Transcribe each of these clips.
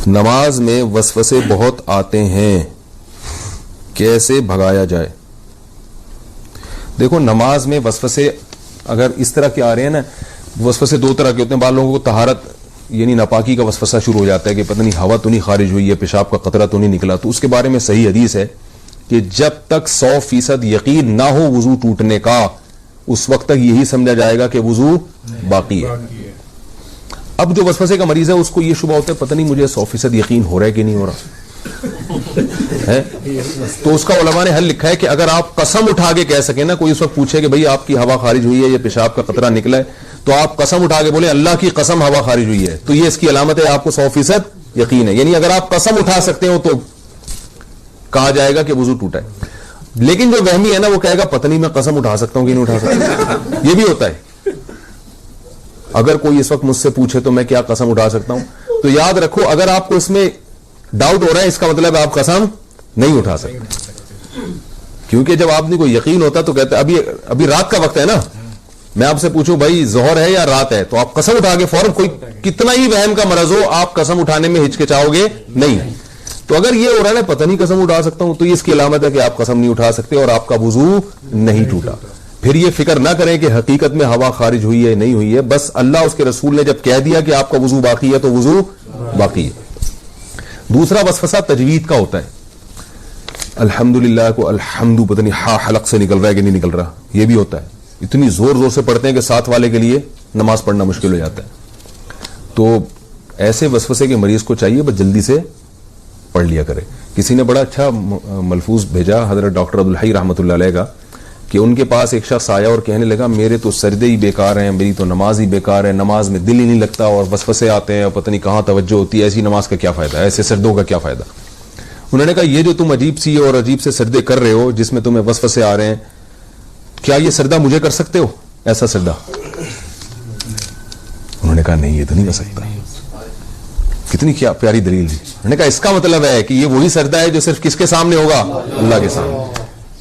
نماز میں وسوسے بہت آتے ہیں، کیسے بھگایا جائے؟ دیکھو نماز میں وسوسے اگر اس طرح کے آ رہے ہیں نا، وسوسے دو طرح کے ہوتے ہیں. بعض لوگوں کو طہارت یعنی ناپاکی کا وسوسہ شروع ہو جاتا ہے کہ پتہ نہیں ہوا تو نہیں خارج ہوئی ہے، پیشاب کا قطرہ تو نہیں نکلا. تو اس کے بارے میں صحیح حدیث ہے کہ جب تک 100% یقین نہ ہو وضو ٹوٹنے کا، اس وقت تک یہی سمجھا جائے گا کہ وضو باقی ہے. اب جو وسوسے کا مریض ہے اس کو یہ شبہ ہوتا ہے پتہ نہیں مجھے 100% یقین ہو رہا ہے کہ نہیں ہو رہا ہے. تو اس کا علماء نے حل لکھا ہے کہ اگر آپ قسم اٹھا کے کہہ سکیں نا، کوئی اس وقت پوچھے کہ بھئی آپ کی ہوا خارج ہوئی ہے یا پیشاب کا قطرہ نکلا ہے، تو آپ قسم اٹھا کے بولے اللہ کی قسم ہوا خارج ہوئی ہے، تو یہ اس کی علامت ہے آپ کو 100% یقین ہے. یعنی اگر آپ قسم اٹھا سکتے ہو تو کہا جائے گا کہ وضو ٹوٹا ہے. لیکن جو وہمی ہے نا وہ کہے گا پتہ نہیں میں قسم اٹھا سکتا ہوں کہ نہیں اٹھا سکتا. یہ بھی ہوتا ہے. اگر کوئی اس وقت مجھ سے پوچھے تو میں کیا قسم اٹھا سکتا ہوں، تو یاد رکھو اگر آپ کو اس میں ڈاؤٹ ہو رہا ہے اس کا مطلب آپ قسم نہیں اٹھا سکتے. کیونکہ جب آپ نے کوئی یقین ہوتا تو کہتے ابھی رات کا وقت ہے نا، میں آپ سے پوچھوں بھائی ظہر ہے یا رات ہے، تو آپ قسم اٹھا کے فوراً، کوئی کتنا ہی وہم کا مرض ہو آپ قسم اٹھانے میں ہچکچاؤ گے نہیں. تو اگر یہ ہو رہا ہے پتہ نہیں قسم اٹھا سکتا ہوں، تو یہ اس کی علامت ہے کہ آپ قسم نہیں اٹھا سکتے اور آپ کا وضو نہیں ٹوٹا. پھر یہ فکر نہ کریں کہ حقیقت میں ہوا خارج ہوئی ہے نہیں ہوئی ہے، بس اللہ اس کے رسول نے جب کہہ دیا کہ آپ کا وضو باقی ہے تو وضو باقی ہے. دوسرا وسوسہ تجوید کا ہوتا ہے. الحمدللہ کو الحمد پتہ نہیں ہا حلق سے نکل رہا ہے کہ نہیں نکل رہا، یہ بھی ہوتا ہے. اتنی زور زور سے پڑھتے ہیں کہ ساتھ والے کے لیے نماز پڑھنا مشکل ہو جاتا ہے. تو ایسے وسوسے کے مریض کو چاہیے بس جلدی سے پڑھ لیا کرے. کسی نے بڑا اچھا ملفوظ بھیجا حضرت ڈاکٹر عبدالحی رحمۃ اللہ علیہ کا، کہ ان کے پاس ایک شخص آیا اور کہنے لگا میرے تو سجدے ہی بیکار ہیں، میری تو نماز ہی بیکار ہے، نماز میں دل ہی نہیں لگتا اور وسوسے آتے ہیں اور پتہ نہیں کہاں توجہ ہوتی ہے، ایسی نماز کا کیا فائدہ ہے، ایسے سجدوں کا کیا فائدہ. انہوں نے کہا یہ جو تم عجیب سی اور عجیب سے سجدے کر رہے ہو جس میں تمہیں وسوسے آ رہے ہیں، کیا یہ سجدہ مجھے کر سکتے ہو ایسا سجدہ؟ انہوں نے کہا نہیں یہ تو نہیں کر سکتا. کتنی کیا پیاری دلیل دی. انہوں نے کہا اس کا مطلب ہے کہ یہ وہی سجدہ ہے جو صرف کس کے سامنے ہوگا؟ اللہ کے سامنے.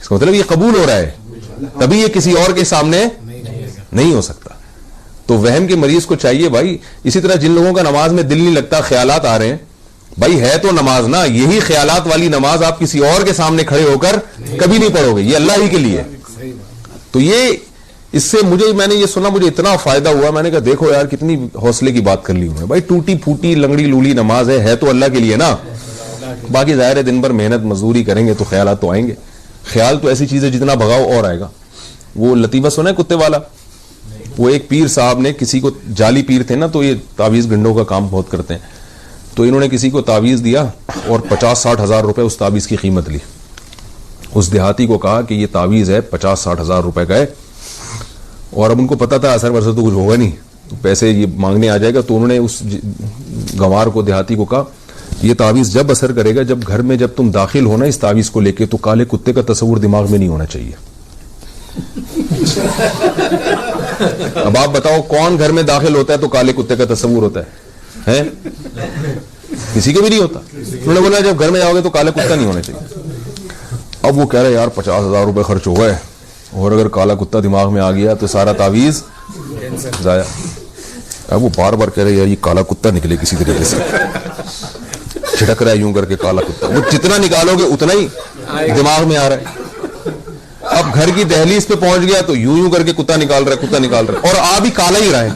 اس کا مطلب یہ قبول ہو رہا ہے، تبھی یہ کسی اور کے سامنے نہیں ہو سکتا. تو وہم کے مریض کو چاہیے بھائی، اسی طرح جن لوگوں کا نماز میں دل نہیں لگتا، خیالات آ رہے ہیں، بھائی ہے تو نماز نا، یہی خیالات والی نماز آپ کسی اور کے سامنے کھڑے ہو کر کبھی نہیں پڑھو گے، یہ اللہ ہی کے لیے. تو یہ اس سے میں نے یہ سنا، مجھے اتنا فائدہ ہوا. میں نے کہا دیکھو یار کتنی حوصلے کی بات کر لی ہوں. بھائی ٹوٹی پھوٹی لنگڑی لولی نماز ہے تو اللہ کے لیے نا. باقی ظاہر ہے دن بھر محنت مزدوری کریں گے تو خیالات تو آئیں گے. خیال تو ایسی چیز ہے جتنا بھگاؤ اور آئے گا. وہ لطیفہ سنا ہے کتے والا؟ وہ ایک پیر صاحب نے کسی کو، جعلی پیر تھے نا تو یہ تعویذ گنڈوں کا کام بہت کرتے ہیں، تو انہوں نے کسی کو تعویذ دیا اور 50-60 ہزار روپے اس تعویذ کی قیمت لی. اس دیہاتی کو کہا کہ یہ تعویذ ہے 50-60 ہزار روپے کا ہے، اور اب ان کو پتا تھا اثر ورثہ تو کچھ ہوگا نہیں، تو پیسے یہ مانگنے آ جائے گا. تو انہوں نے اس گنوار کو، دیہاتی کو کہا یہ تعویذ جب اثر کرے گا، جب گھر میں جب تم داخل ہونا اس تعویذ کو لے کے، تو کالے کتے کا تصور دماغ میں نہیں ہونا چاہیے. اب آپ بتاؤ کون گھر میں داخل ہوتا ہے تو کالے کتے کا تصور ہوتا ہے؟ کسی کے بھی نہیں ہوتا. انہوں نے بولا جب گھر میں جاؤ گے تو کالے کتا نہیں ہونا چاہیے. اب وہ کہہ رہے یار 50 ہزار روپے خرچ ہو گئے، اور اگر کالا کتا دماغ میں آ گیا تو سارا تعویذ ضائع. اب وہ بار بار کہہ رہے یار یہ کالا کتا نکلے کسی طریقے سے، چھٹک رہا ہے یوں کر کے کالا کتا. وہ جتنا نکالو گے اتنا ہی دماغ میں آ رہا ہے. اب گھر کی دہلیز پہ پہنچ گیا تو یوں کر کے کتا نکال رہا ہے، کتا نکال رہا ہے، اور آ بھی کالا ہی رہا ہے.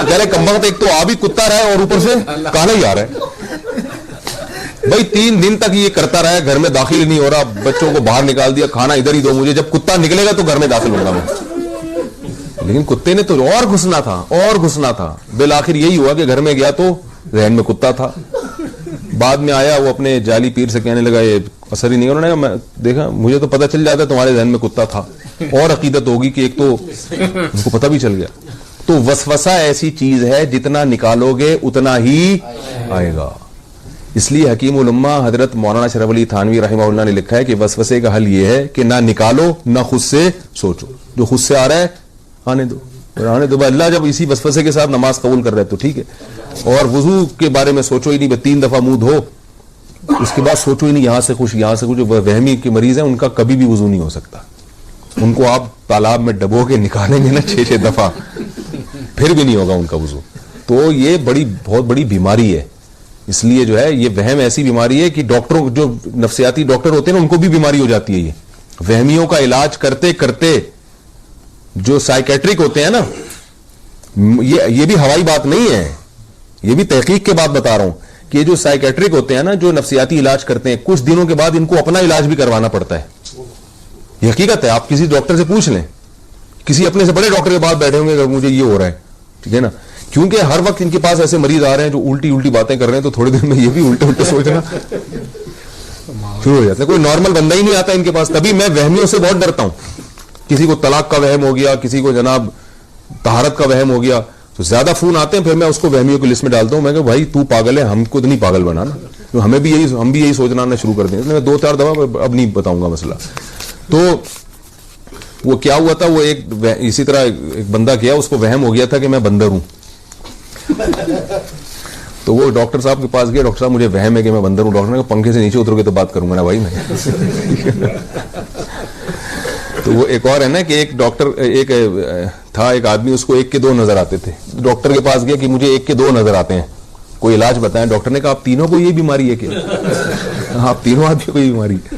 کہہ رہے کمبخت ایک تو آ بھی کتا رہا ہے اور اوپر سے کالا ہی آ رہا ہے. بھائی 3 دن تک یہ کرتا رہا ہے، گھر میں داخل ہی نہیں ہو رہا، بچوں کو باہر نکال دیا، کھانا ادھر ہی دو مجھے، جب کتا نکلے گا تو گھر میں داخل ہوگا میں. لیکن کتے نے تو اور گھسنا تھا. بالآخر یہی ہوا کہ گھر میں گیا تو ذہن میں کتا تھا. بعد میں آیا وہ اپنے جعلی پیر سے کہنے لگا یہ اثر ہی نہیں. انہوں نے کہا میں دیکھا مجھے تو پتہ چل جاتا تمہارے ذہن میں کتا تھا، اور عقیدت ہوگی کہ ایک تو ان کو پتہ بھی چل گیا. تو وسوسہ ایسی چیز ہے جتنا نکالو گے اتنا ہی آئے گا. اس لیے حکیم الامہ حضرت مولانا اشرف علی تھانوی رحمہ اللہ نے لکھا ہے کہ وسوسے کا حل یہ ہے کہ نہ نکالو نہ خود سے سوچو. جو خود سے آ رہا ہے آنے دو. اللہ جب اسی وسوسے کے ساتھ نماز قبول کر رہے تو ٹھیک ہے. اور وضو کے بارے میں سوچو ہی نہیں، 3 دفعہ منہ دھو، اس کے بعد سوچو ہی نہیں یہاں سے کچھ یہاں سے کچھ. وہمی کے مریض ہیں ان کا کبھی بھی وضو نہیں ہو سکتا. ان کو آپ تالاب میں ڈبو کے نکالیں گے نا 6 دفعہ، پھر بھی نہیں ہوگا ان کا وضو. تو یہ بہت بڑی بیماری ہے. اس لیے جو ہے یہ وہم ایسی بیماری ہے کہ ڈاکٹروں جو نفسیاتی ڈاکٹر ہوتے ہیں نا ان کو بھی بیماری ہو جاتی ہے. یہ وہمیوں کا علاج کرتے کرتے جو سائیکیٹرک ہوتے ہیں نا, یہ بھی ہوائی بات نہیں ہے, یہ بھی تحقیق کے بعد بتا رہا ہوں کہ یہ جو سائیکیٹرک ہوتے ہیں نا جو نفسیاتی علاج کرتے ہیں, کچھ دنوں کے بعد ان کو اپنا علاج بھی کروانا پڑتا ہے. یہ حقیقت ہے, آپ کسی ڈاکٹر سے پوچھ لیں, کسی اپنے سے بڑے ڈاکٹر کے بعد بیٹھے ہوں گے کہ مجھے یہ ہو رہا ہے, ٹھیک ہے نا, کیونکہ ہر وقت ان کے پاس ایسے مریض آ رہے ہیں جو الٹی باتیں کر رہے ہیں, تو تھوڑے دن میں یہ بھی الٹے سوچنا شروع ہو جاتا ہے. کوئی نارمل بندہ ہی نہیں آتا ان کے پاس. تبھی میں وہمیوں سے بہت ڈرتا ہوں. کسی کو طلاق کا وہم ہو گیا, کسی کو جناب طہارت کا وہم ہو گیا, تو زیادہ فون آتے ہیں, پھر میں اس کو وہمیوں کی لسٹ میں ڈالتا ہوں. میں کہ بھائی تو پاگل ہے, ہم کو تو نہیں پاگل بنانا, ہم بھی یہی سوچنا شروع کر دیں. میں 2-4 دفعہ اب نہیں بتاؤں گا مسئلہ. تو وہ کیا ہوا تھا, وہ اسی طرح ایک بندہ کیا, اس کو وہم ہو گیا تھا کہ میں بندر ہوں. تو وہ ڈاکٹر صاحب کے پاس گیا, ڈاکٹر صاحب مجھے وہم ہے کہ میں بندر ہوں. ڈاکٹر نے کہا پنکھے سے نیچے اتر کے تو بات کروں گا نا بھائی میں. تو وہ ایک اور ہے نا کہ ایک ڈاکٹر تھا ایک آدمی, اس کو 1 کے 2 نظر آتے تھے. ڈاکٹر کے پاس گیا کہ مجھے 1 کے 2 نظر آتے ہیں, کوئی علاج بتائیں. ڈاکٹر نے کہا آپ تینوں کو یہ بیماری ہے کیا؟ آپ تینوں آدمی کو یہ بیماری ہے.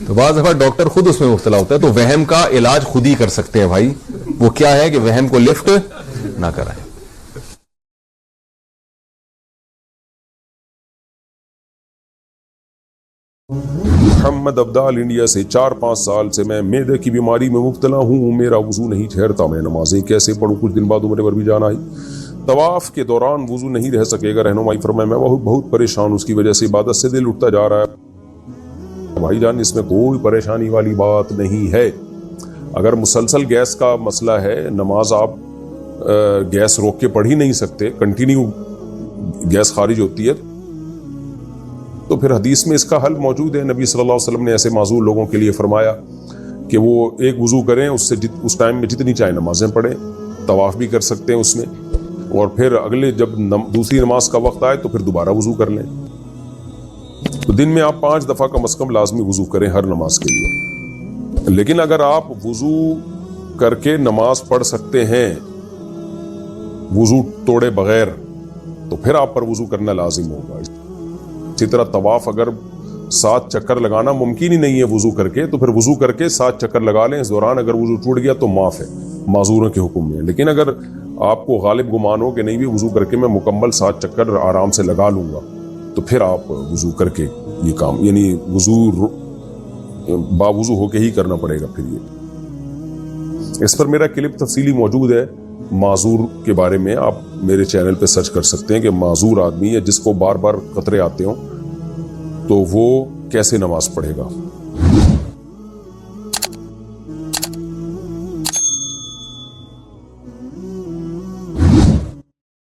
تو بعض دفعہ ڈاکٹر خود اس میں مبتلا ہوتا ہے. تو وہم کا علاج خود ہی کر سکتے ہیں بھائی. وہ کیا ہے کہ وہم کو لفٹ نہ کرائیں. محمد عبدال انڈیا سے 4-5 سال سے میں معدے کی بیماری میں مبتلا ہوں. میرا وضو نہیں ٹھہرتا, میں نمازیں کیسے پڑھوں؟ کچھ دن بعد عمرے پر بھی جانا ہے. طواف کے دوران وضو نہیں رہ سکے گا, رہنمائی فرمائے. میں بہت پریشان, اس کی وجہ سے عبادت سے دل اٹھتا جا رہا ہے. بھائی جان اس میں کوئی پریشانی والی بات نہیں ہے. اگر مسلسل گیس کا مسئلہ ہے, نماز آپ گیس روک کے پڑھ ہی نہیں سکتے, کنٹینیو گیس خارج ہوتی ہے, تو پھر حدیث میں اس کا حل موجود ہے. نبی صلی اللہ علیہ وسلم نے ایسے معذور لوگوں کے لیے فرمایا کہ وہ ایک وضو کریں, اس سے اس ٹائم میں جتنی چاہے نمازیں پڑھیں, طواف بھی کر سکتے ہیں اس میں, اور پھر اگلے جب دوسری نماز کا وقت آئے تو پھر دوبارہ وضو کر لیں. تو دن میں آپ 5 دفعہ کم از کم لازمی وضو کریں ہر نماز کے لیے. لیکن اگر آپ وضو کر کے نماز پڑھ سکتے ہیں وضو توڑے بغیر, تو پھر آپ پر وضو کرنا لازم ہوگا. اسی طرح طواف اگر 7 چکر لگانا ممکن ہی نہیں ہے وضو کر کے, تو پھر وضو کر کے 7 چکر لگا لیں. اس دوران اگر وضو ٹوٹ گیا تو معاف ہے, معذوروں کے حکم میں. لیکن اگر آپ کو غالب گمان ہو کہ نہیں بھی وضو کر کے میں مکمل 7 چکر آرام سے لگا لوں گا, تو پھر آپ وضو کر کے یہ کام, یعنی وضو باوضو ہو کے ہی کرنا پڑے گا. پھر یہ اس پر میرا کلپ تفصیلی موجود ہے معذور کے بارے میں, آپ میرے چینل پہ سرچ کر سکتے ہیں کہ معذور آدمی ہے جس کو بار بار قطرے آتے ہوں تو وہ کیسے نماز پڑھے گا.